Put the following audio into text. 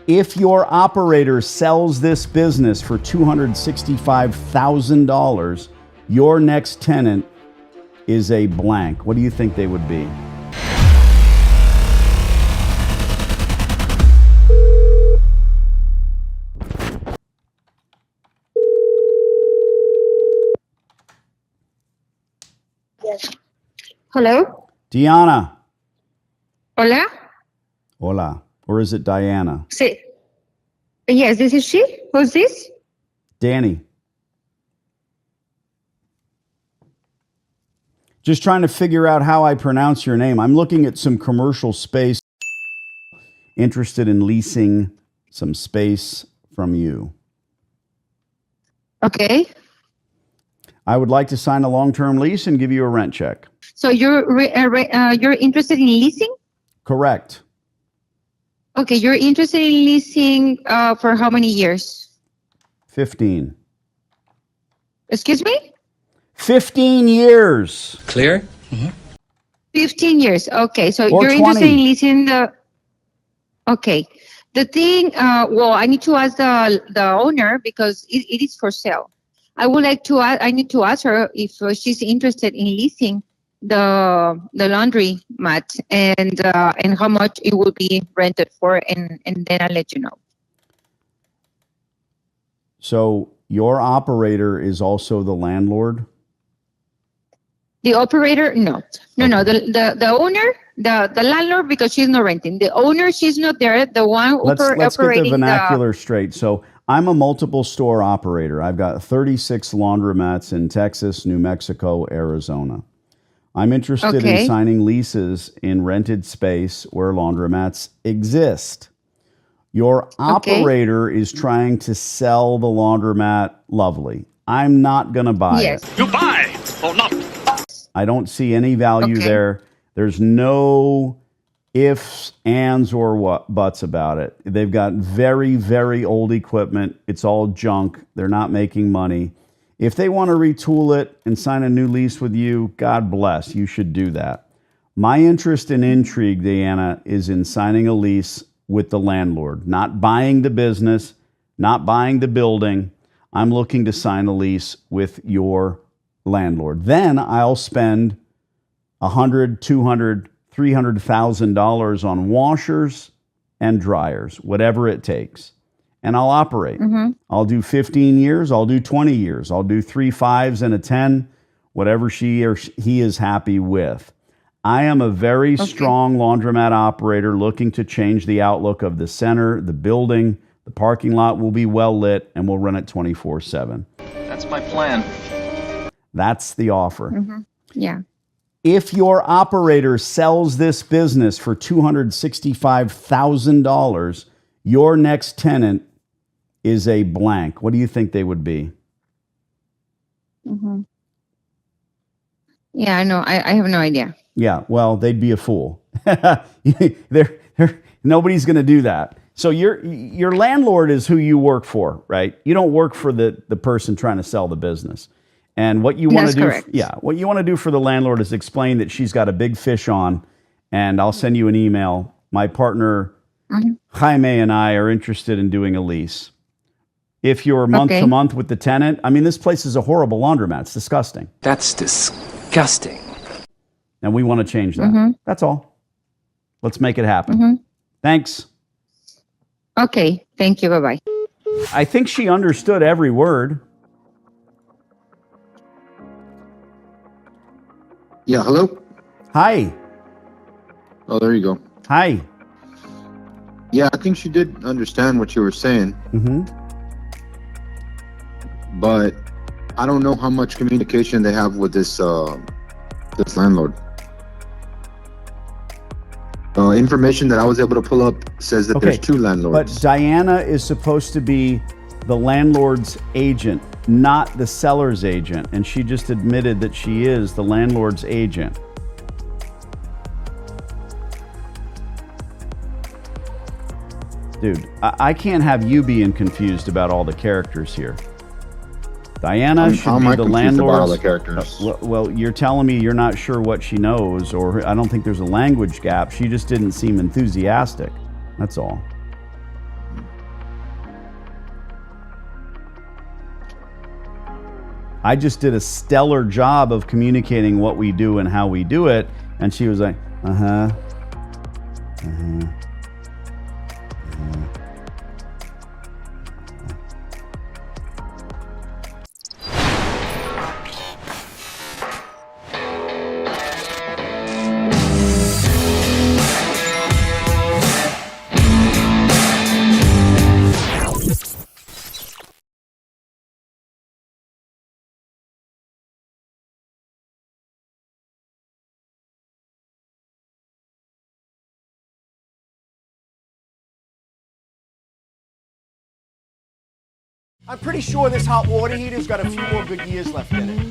If your operator sells this business for $265,000, your next tenant is a blank. What do you think they would be? Yes. Hello? Diana. Hola? Hola. Or is it Diana? Sí. Yes, this is she. Who's this? Danny. Just trying to figure out how I pronounce your name. I'm looking at some commercial space. Interested in leasing some space from you. Okay. I would like to sign a long-term lease and give you a rent check. So you're interested in leasing? Correct. Okay, you're interested in leasing for how many years? 15. Excuse me? 15 years. Clear? 15 years. Okay, so Or you're 20. interested in leasing the... Okay. The thing, well, I need to ask the owner because it is for sale. I need to ask her if she's interested in leasing the laundromat and how much it will be rented for, and then I'll let you know. So your operator is also the landlord? The operator, no. Okay. The owner, the landlord, because she's not renting. The owner, she's not there. The one Let's get operating the vernacular straight. So I'm a multiple store operator. I've got 36 laundromats in Texas, New Mexico, Arizona. I'm interested in signing leases in rented space where laundromats exist. Your operator is trying to sell the laundromat. Lovely. I'm not going to buy it. You buy or not? I don't see any value there. There's no ifs, ands, or buts about it. They've got very, very old equipment. It's all junk. They're not making money. If they want to retool it and sign a new lease with you, God bless. You should do that. My interest and intrigue, Diana, is in signing a lease with the landlord, not buying the business, not buying the building. I'm looking to sign a lease with your landlord. Then I'll spend $100,000, $200,000, $300,000 on washers and dryers, whatever it takes. And I'll operate. I'll do 15 years. I'll do 20 years. I'll do 3 5s and a 10, whatever she or he is happy with. I am a very strong laundromat operator looking to change the outlook of the center, the building. The parking lot will be well lit, and we'll run it 24/7. That's my plan. That's the offer. Yeah. If your operator sells this business for $265,000, your next tenant is a blank. What do you think they would be? Yeah, I know. I have no idea. Yeah, well, they'd be a fool. Nobody's going to do that. So your landlord is who you work for, right? You don't work for the person trying to sell the business. And what you want to do, what you want to do for the landlord is explain that she's got a big fish on, and I'll send you an email. My partner Jaime and I are interested in doing a lease. If you're month to month with the tenant, I mean, this place is a horrible laundromat. It's disgusting. That's disgusting. And we want to change that. That's all. Let's make it happen. Thanks. Okay. Thank you. Bye-bye. I think she understood every word. Yeah, hello? Hi. Oh, there you go. Hi. Yeah, I think she did understand what you were saying. But I don't know how much communication they have with this this landlord. Information that I was able to pull up says that there's 2 landlords. But Diana is supposed to be the landlord's agent, not the seller's agent. And she just admitted that she is the landlord's agent. Dude, I can't have you being confused about all the characters here. Diana should be the landlord. All the characters. Well, you're telling me you're not sure what she knows, or I don't think there's a language gap. She just didn't seem enthusiastic. That's all. I just did a stellar job of communicating what we do and how we do it. And she was like, uh-huh. Uh-huh. I'm pretty sure this hot water heater's got a few more good years left in it.